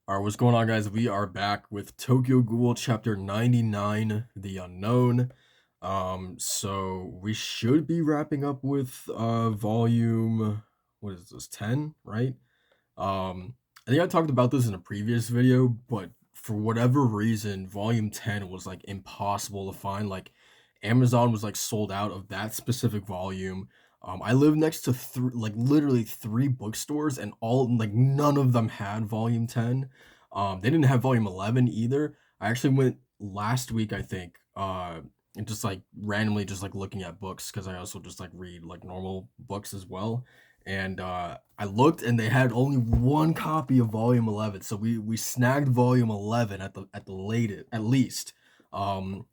All right, what's going on, guys? We are back with Tokyo Ghoul Chapter 99, The Unknown. So we should be wrapping up with volume, what is this, 10, right? I think I talked about this in a previous video, but for whatever reason, volume 10 was like impossible to find. Like Amazon was like sold out of that specific volume. I live next to like literally three bookstores, and all like none of them had volume 10. They didn't have volume 11 either. I actually went last week, I think, and just like randomly just like looking at books because I also just like read like normal books as well. And I looked, and they had only one copy of Volume 11, so we snagged Volume 11 at the latest, at least.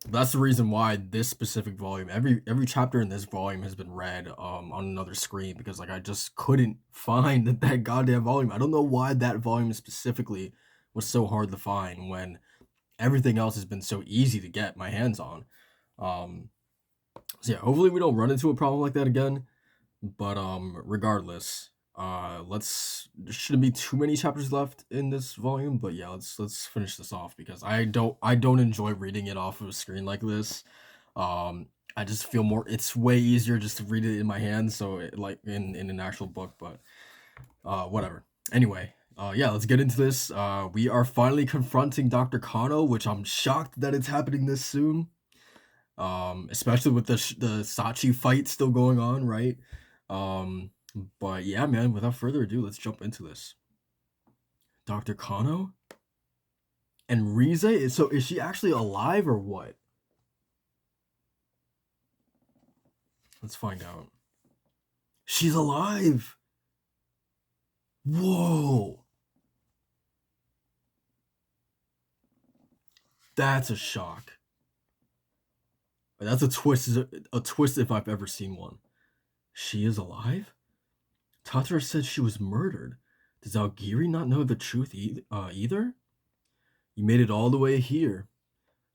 That's the reason why this specific volume, every chapter in this volume has been read on another screen, because like I just couldn't find that goddamn volume. I don't know why that volume specifically was so hard to find when everything else has been so easy to get my hands on. Um, so yeah, hopefully we don't run into a problem like that again. But regardless, there shouldn't be too many chapters left in this volume, but yeah, let's finish this off because I don't enjoy reading it off of a screen like this. I just feel more it's way easier just to read it in my hands, so like in an actual book, but whatever. Anyway, yeah, let's get into this. We are finally confronting Dr. Kano, which I'm shocked that it's happening this soon. Especially with the Sachi fight still going on, right? Um, but yeah, man, without further ado, let's jump into this. Dr. Kano and Rize, so is she actually alive or what? Let's find out. She's alive. Whoa. That's a shock. That's a twist if I've ever seen one. She is alive? Tatara said she was murdered. Does Algiri not know the truth either? You made it all the way here.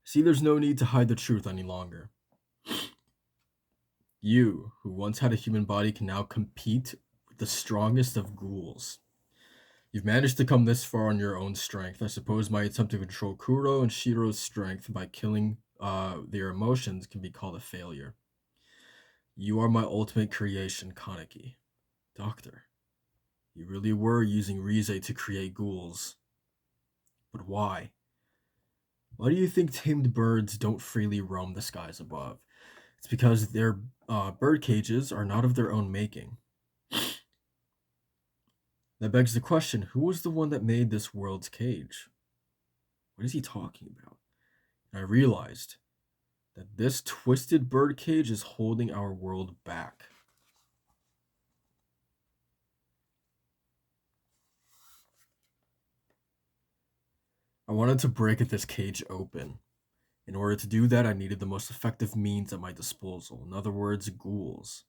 See, there's no need to hide the truth any longer. You, who once had a human body, can now compete with the strongest of ghouls. You've managed to come this far on your own strength. I suppose my attempt to control Kuro and Shiro's strength by killing their emotions can be called a failure. You are my ultimate creation, Kaneki. Doctor, you really were using Rize to create ghouls. But why? Why do you think tamed birds don't freely roam the skies above? It's because their bird cages are not of their own making. That begs the question, who was the one that made this world's cage? What is he talking about? And I realized that this twisted bird cage is holding our world back. I wanted to break this cage open. In order to do that, I needed the most effective means at my disposal. In other words, ghouls.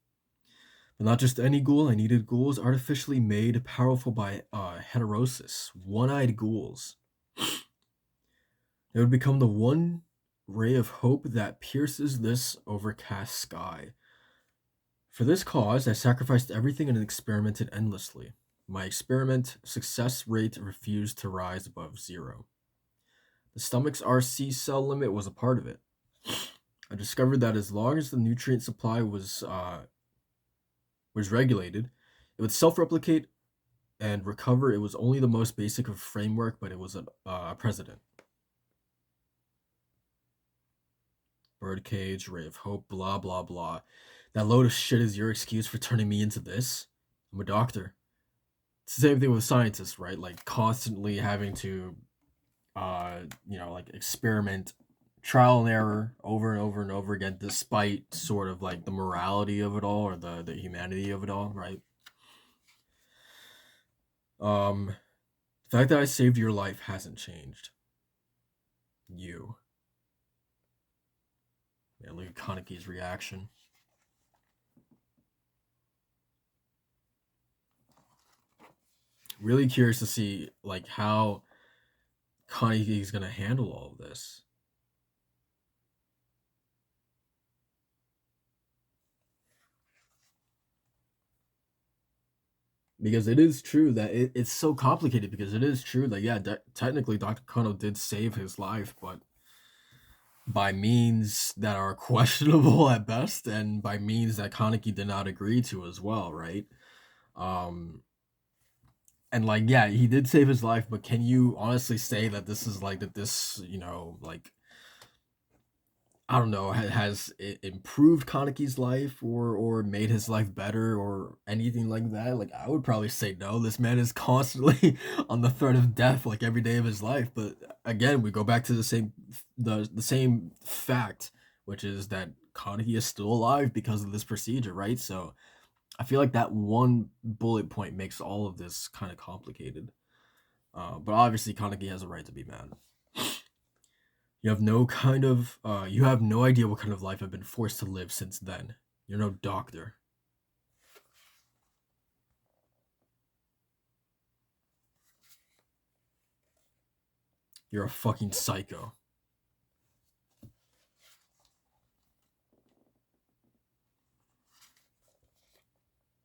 But not just any ghoul, I needed ghouls artificially made powerful by heterosis, one-eyed ghouls. They would become the one ray of hope that pierces this overcast sky. For this cause, I sacrificed everything and experimented endlessly. My experiment success rate refused to rise above 0. The stomach's RC cell limit was a part of it. I discovered that as long as the nutrient supply was regulated, it would self-replicate and recover. It was only the most basic of framework, but it was a precedent. Birdcage, ray of hope, blah blah blah. That load of shit is your excuse for turning me into this? I'm a doctor. It's the same thing with scientists, right? Like constantly having to like experiment, trial and error over and over and over again, despite sort of like the morality of it all, or the humanity of it all, right? The fact that I saved your life hasn't changed. You. Yeah, look at Kaneki's reaction. Really curious to see like how Kaneki is gonna handle all of this. Because it is true that it's so complicated because it is true that yeah, technically Dr. Kono did save his life, but by means that are questionable at best and by means that Kaneki did not agree to as well, right? Um and like yeah, he did save his life, but can you honestly say that this is like that this, like I don't know, has it improved Kaneki's life or made his life better or anything like that? Like I would probably say no. This man is constantly on the threat of death like every day of his life. But again, we go back to the same fact, which is that Kaneki is still alive because of this procedure, right? So I feel like that one bullet point makes all of this kind of complicated. But obviously, Kaneki has a right to be mad. You have no idea what kind of life I've been forced to live since then. You're no doctor. You're a fucking psycho.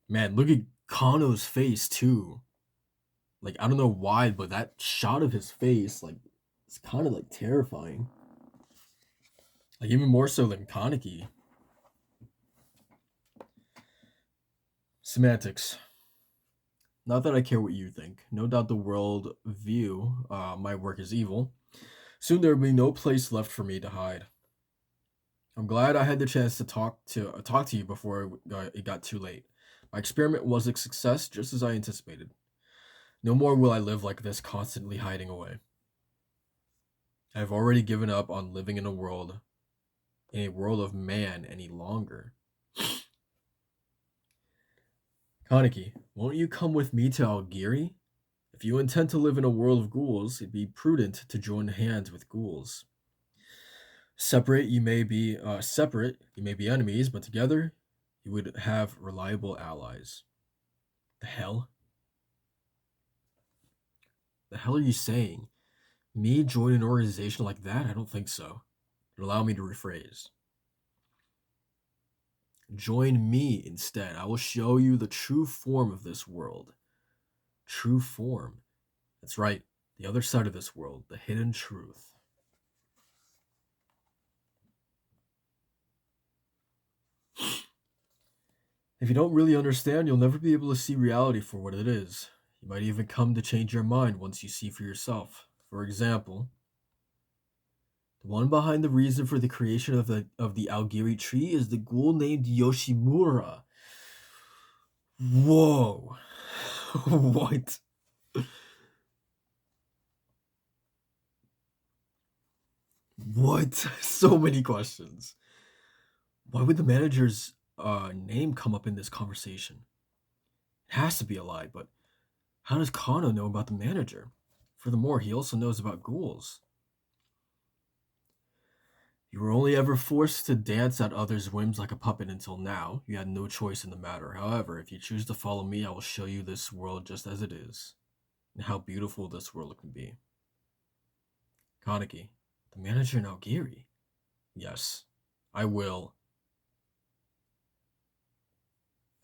Man, look at Kano's face too. Like I don't know why, but that shot of his face, like, it's kind of like terrifying. Like even more so than Kaneki. Semantics. Not that I care what you think. No doubt the world view my work as evil. Soon there will be no place left for me to hide. I'm glad I had the chance to talk to you before it got too late. My experiment was a success, just as I anticipated. No more will I live like this, constantly hiding away. I have already given up on living in a world of man any longer. Kaneki, won't you come with me to Algiri? If you intend to live in a world of ghouls, it'd be prudent to join hands with ghouls. Separate, you may be enemies, but together, you would have reliable allies. The hell? The hell are you saying? Me join an organization like that? I don't think so. Allow me to rephrase. Join me instead. I will show you the true form of this world. True form. That's right. The other side of this world. The hidden truth. If you don't really understand, you'll never be able to see reality for what it is. You might even come to change your mind once you see for yourself. For example, the one behind the reason for the creation of the Algiri tree is the ghoul named Yoshimura. Whoa. What? What? So many questions. Why would the manager's name come up in this conversation? It has to be a lie, but how does Kano know about the manager? Furthermore, he also knows about ghouls. You were only ever forced to dance at others' whims like a puppet until now. You had no choice in the matter. However, if you choose to follow me, I will show you this world just as it is, and how beautiful this world can be. Kaneki, the manager in Algiri? Yes, I will.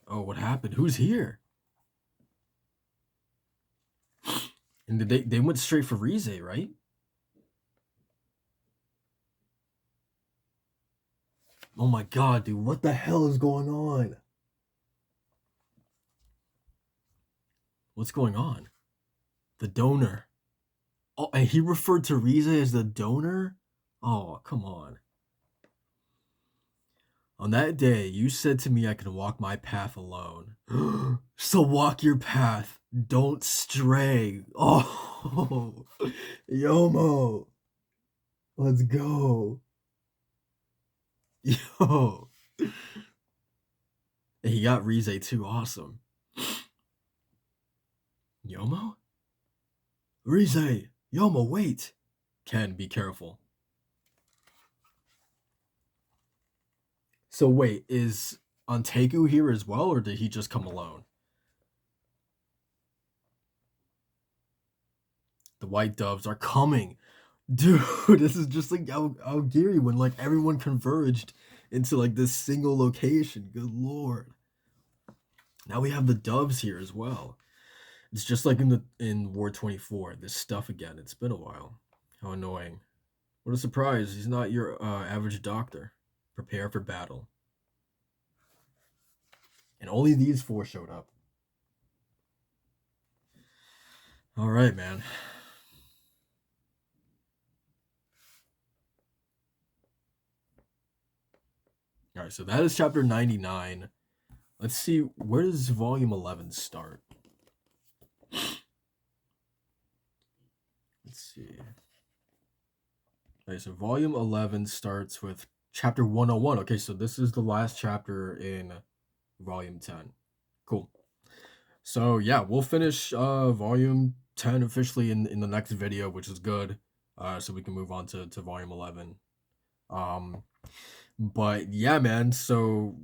Oh, what happened? Who's here? And they went straight for Rize, right? Oh my god, dude, what the hell is going on? What's going on? The donor. Oh, and he referred to Rize as the donor? Oh, come on. On that day, you said to me I can walk my path alone. So walk your path. Don't stray. Oh, Yomo. Let's go. Yo. And he got Rize too. Awesome. Yomo? Rize! Yomo, wait! Ken, be careful. So wait, is Antegu here as well, or did he just come alone? The white doves are coming. Dude, this is just like Algiri when like everyone converged into like this single location. Good lord. Now we have the doves here as well. It's just like in War 24. This stuff again. It's been a while. How annoying. What a surprise. He's not your average doctor. Prepare for battle. And only these four showed up. All right, man. All right, so that is chapter 99. Let's see, where does volume 11 start? Let's see. Okay, so volume 11 starts with chapter 101. Okay, so this is the last chapter in volume 10. Cool. So yeah, we'll finish volume 10 officially in the next video, which is good. So we can move on to volume 11. But yeah, man, so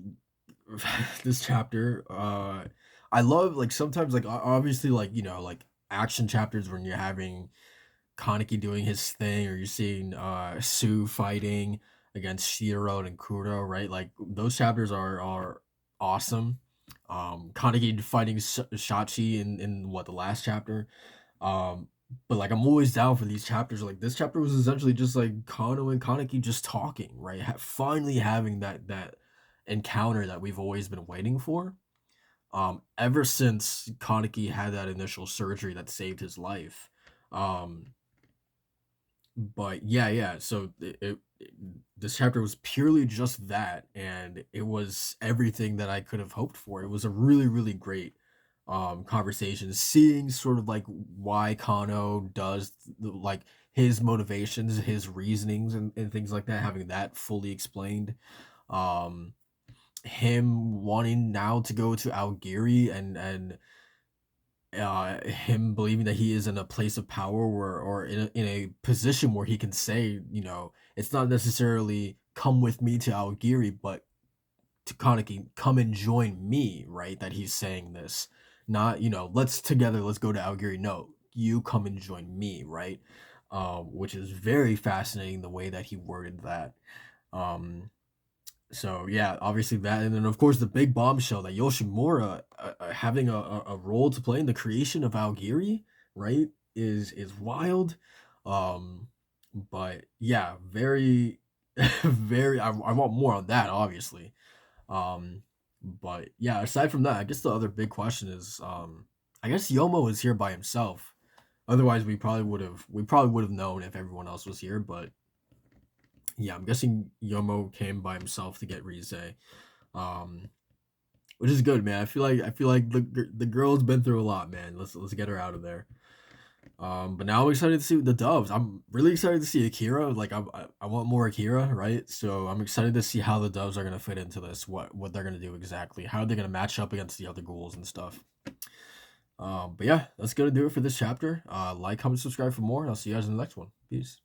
this chapter, I love, like, sometimes, like, obviously, like, like action chapters when you're having Kaneki doing his thing, or you're seeing Sue fighting against Shiro and Kuro, right? Like, those chapters are awesome. Kaneki fighting Shachi in what, the last chapter. Um, but like, I'm always down for these chapters. Like, this chapter was essentially just like Kano and Kaneki just talking, right? Finally having that encounter that we've always been waiting for. Ever since Kaneki had that initial surgery that saved his life. Um, but yeah. So this chapter was purely just that, and it was everything that I could have hoped for. It was a really, really great conversation, seeing sort of like why Kano does, like, his motivations, his reasonings, and things like that, having that fully explained. Um, him wanting now to go to Algiri, and him believing that he is in a place of power, where, or in a position where he can say, it's not necessarily come with me to Algiri, but to Kaneki, come and join me, right? That he's saying this, not, let's go to Algiri. No, you come and join me, right? Which is very fascinating, the way that he worded that. Um, so yeah, obviously that, and then of course the big bombshell that Yoshimura, having a role to play in the creation of Algiri, right, is wild. Um, but yeah, very, very. I want more on that, obviously. But yeah, aside from that, I guess the other big question is, I guess Yomo is here by himself. Otherwise, we probably would have known if everyone else was here, but yeah, I'm guessing Yomo came by himself to get Rize, um, which is good, man. I feel like the girl's been through a lot, man. Let's get her out of there. But now I'm excited to see the doves. I'm really excited to see Akira. Like, I want more Akira, right? So I'm excited to see how the doves are gonna fit into this. What they're gonna do exactly. How they're gonna match up against the other ghouls and stuff. But yeah, that's gonna do it for this chapter. Like, comment, subscribe for more, and I'll see you guys in the next one. Peace.